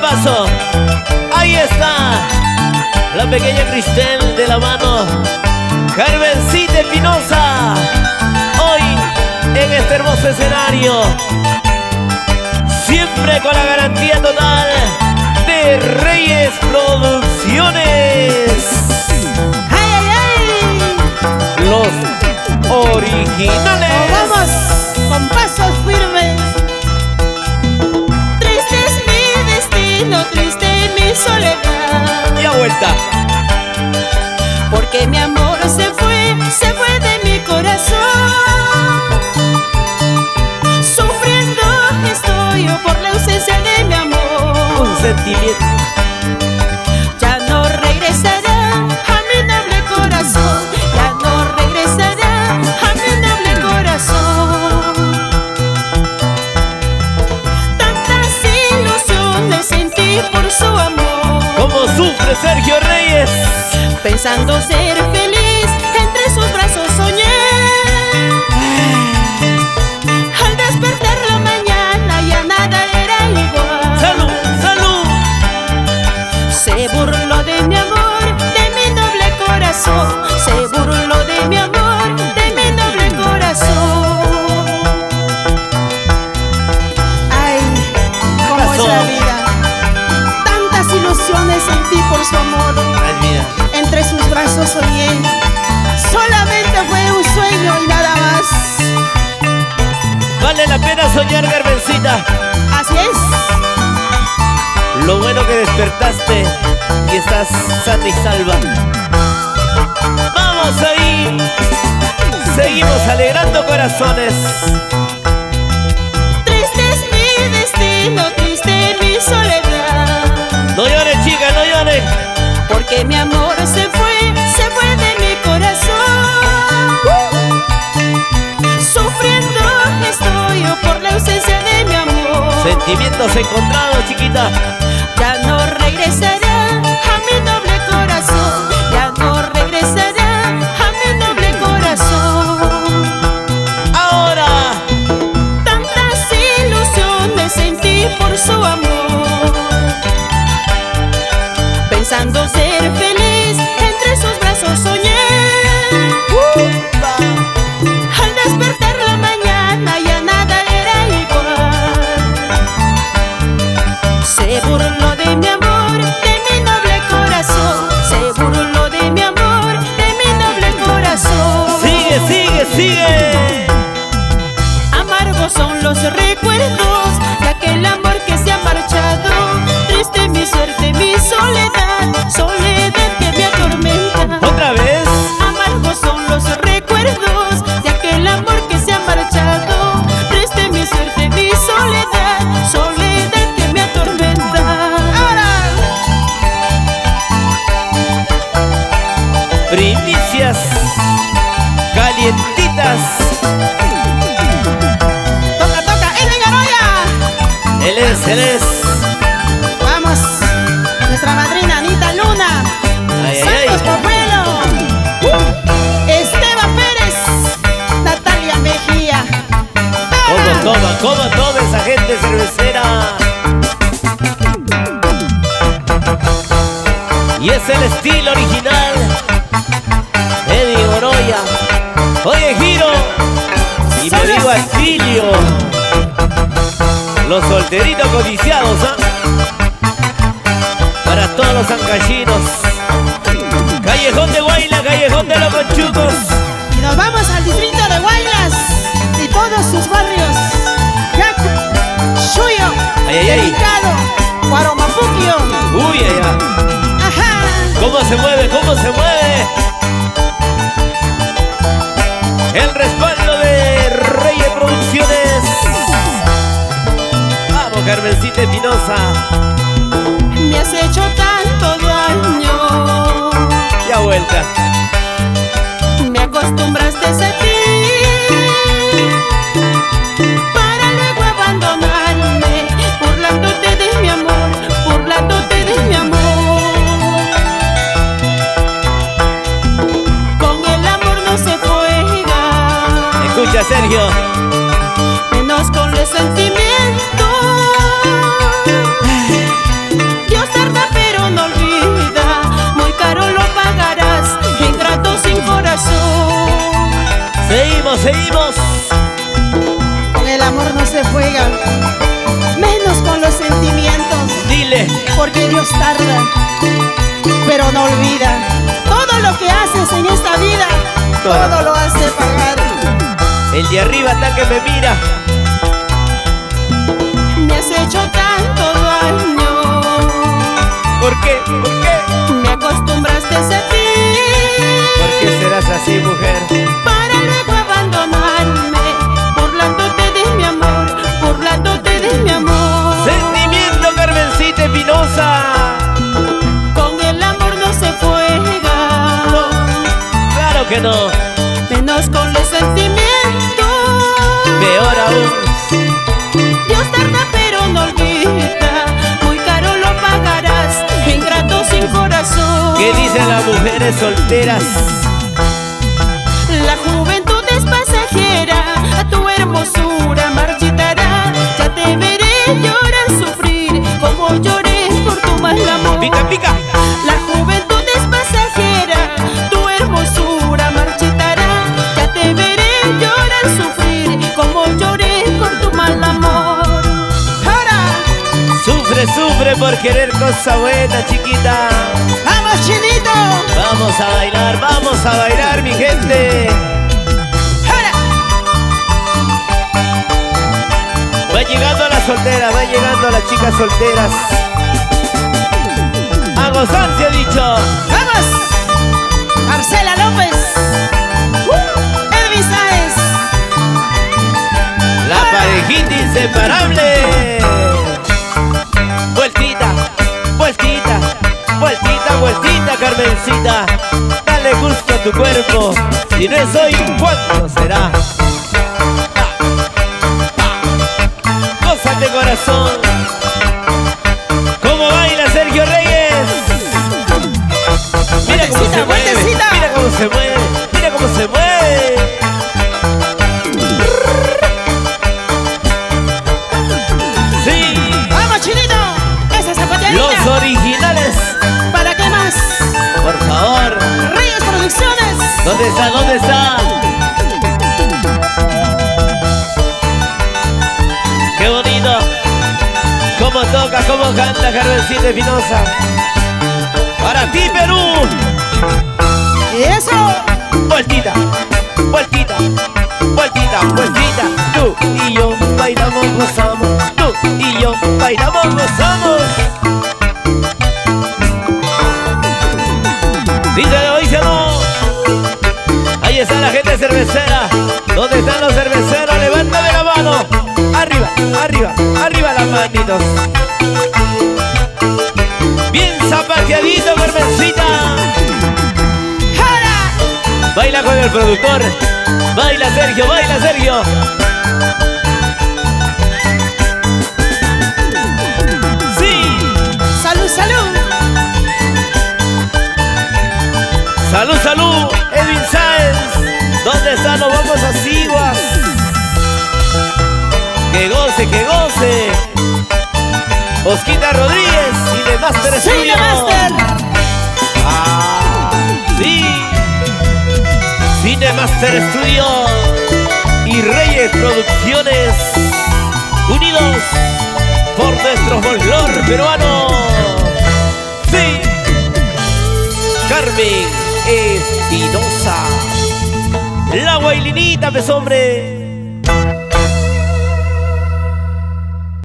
paso. Ahí está la pequeña Cristel de la mano Carmencita Espinosa. Hoy en este hermoso escenario, siempre con la garantía total de Reyes Producciones. ¡Ay, ay, ay! Los originales. Vamos con pasos firmes. Triste es mi destino, triste mi soledad. Y a vuelta. Porque mi amor se fue de mi corazón. Sufriendo estoy por la ausencia de mi amor. Un sentimiento. Ya no regresará a mi noble corazón. Ya no regresará a mi noble corazón. Tantas ilusiones sentí por su amor. ¿Cómo sufre Sergio Reyes? Pensando ser feliz, entre sus brazos soñé. Al despertar la mañana ya nada era igual. ¡Salud, salud! Se burló de mi amor, de mi noble corazón. Se burló de mi amor, de mi noble corazón. Ay, cómo es la vida. Tantas ilusiones sentí por su amor. Ay, mira. Entre sus brazos soñé. Solamente fue un sueño y nada más. Vale la pena soñar, Carmencita. Así es. Lo bueno que despertaste y estás sana y salva. Vamos ahí. Seguimos alegrando corazones. Triste es mi destino, triste mi soledad. No llores, chica, no llores. Porque mi amor se fue de mi corazón. Sufriendo estoy por la ausencia de mi amor. Sentimientos encontrados, chiquita. Ya no regresará a mi noble corazón. Ya no regresará a mi noble corazón. Ahora. Tantas ilusiones sentí por su amor. Pensando ser feliz, entre sus brazos soñé. Al despertar la mañana ya nada era igual. Se burló de mi amor, de mi noble corazón. Se burló de mi amor, de mi noble corazón. Sigue, sigue, sigue. Amargos son los recuerdos de aquel amor que se ha marchado. Triste mi suerte, mi soledad, soledad que me atormenta. ¿Otra vez? Amargos son los recuerdos de aquel amor que se ha marchado. Triste mi suerte, mi soledad, soledad que me atormenta. ¡Ahora! Primicias calientitas. Toca, toca, ¡Edwin Garoya! Él es. Vamos, nuestra madrina Anita Luna. Ay, ay, Santos ay. Popuelo. Esteban Pérez. Natalia Mejía. Como toma esa gente cervecera. Y es el estilo original. Eddie Oroya. Oye, Giro. Y mi amigo Atilio. Los solteritos codiciados, ¿ah? Para todos los ancachinos. Callejón de Guayla, callejón de los conchucos. Y nos vamos al distrito de Guaylas y todos sus barrios. Yacu, Chuyo, Ay, ay, ay. Delicado, Guaromapuquio. Uy, allá. Ajá. ¿Cómo se mueve? ¿Cómo se mueve? El respaldo de Reyes Producciones. Vamos, Carmencita Espinosa. Me has hecho tanto daño. Y a vuelta. Me acostumbraste a ti para luego abandonarme, burlándote de mi amor, burlándote de mi amor. Con el amor no se juega. Escucha, Sergio. Menos con el sentimiento. amor no se juega, menos con los sentimientos. Dile. Porque Dios tarda, pero no olvida. Todo lo que haces en esta vida, todo lo hace pagar. El de arriba está que me mira. Me has hecho tanto daño. ¿Por qué? ¿Por qué? Me acostumbraste a ti. ¿Por qué serás así, mujer? Para luego abandonarme, burlándote de mi amor, burlándote de mi amor. Sentimiento, Carmencita Espinosa. Con el amor no se juega. No, claro que no. Menos con los sentimientos. Peor aún. Dios tarda pero no olvida. Muy caro lo pagarás, ingrato sin corazón. ¿Qué dicen las mujeres solteras? La juventud es pasajera, a tu hermosura marchitará. Ya te veré llorar, sufrir, como lloré por tu mal amor. Pica, pica. La juventud es pasajera, tu hermosura marchitará. Ya te veré llorar, sufrir, como lloré por tu mal amor. Ahora, Sufre, sufre por querer cosa buena, chiquita. ¡vamos, Chinito! Vamos a bailar, mi gente. Ahora, Va llegando la soltera, va llegando las chicas solteras. A gozar se ha dicho. ¡vamos! Marcela López, Edwin Sáenz. La parejita inseparable. Vueltita, vueltita, vueltita, vueltita, Carmencita. Dale gusto a tu cuerpo. Si no es hoy, ¿cuándo será? Gózate, corazón. ¿Cómo baila Sergio Reyes? Mira cómo se mueve, vueltecita. mira cómo se mueve, mira cómo se mueve. Sí, ¡Vamos, Chinito! ¡Esa zapateadita! los originales, ¿Para qué más? por favor. Reyes Producciones. ¿Dónde está? ¿Dónde está? ¡Qué bonito! ¿Cómo toca, cómo canta Carmencita Espinosa? ¡Para ti, Perú! ¿Y eso? Vueltita, vueltita, vueltita, vueltita. Tú y yo bailamos, gozamos. Tú y yo bailamos, gozamos. Díselo, díselo. Ahí está la gente cervecera. ¿Dónde están los cerveceros? Levántame la mano. Arriba, arriba, arriba las manitos. Bien zapateadito, Carmencita. ¡Ahora! Baila con el productor. Baila Sergio, baila Sergio. Sí. ¡Salud, salud! Salud, salud, Edwin Sáenz. ¿Dónde están los bombos asiguas? Que goce, que goce. Osquita Rodríguez, Cinemaster Studio. ¡Cinemaster! Ah, sí. Cinemaster Studio y Reyes Producciones, unidos por nuestro folclor peruano. Sí. Carmen Espinosa, la guailinita, pues hombre.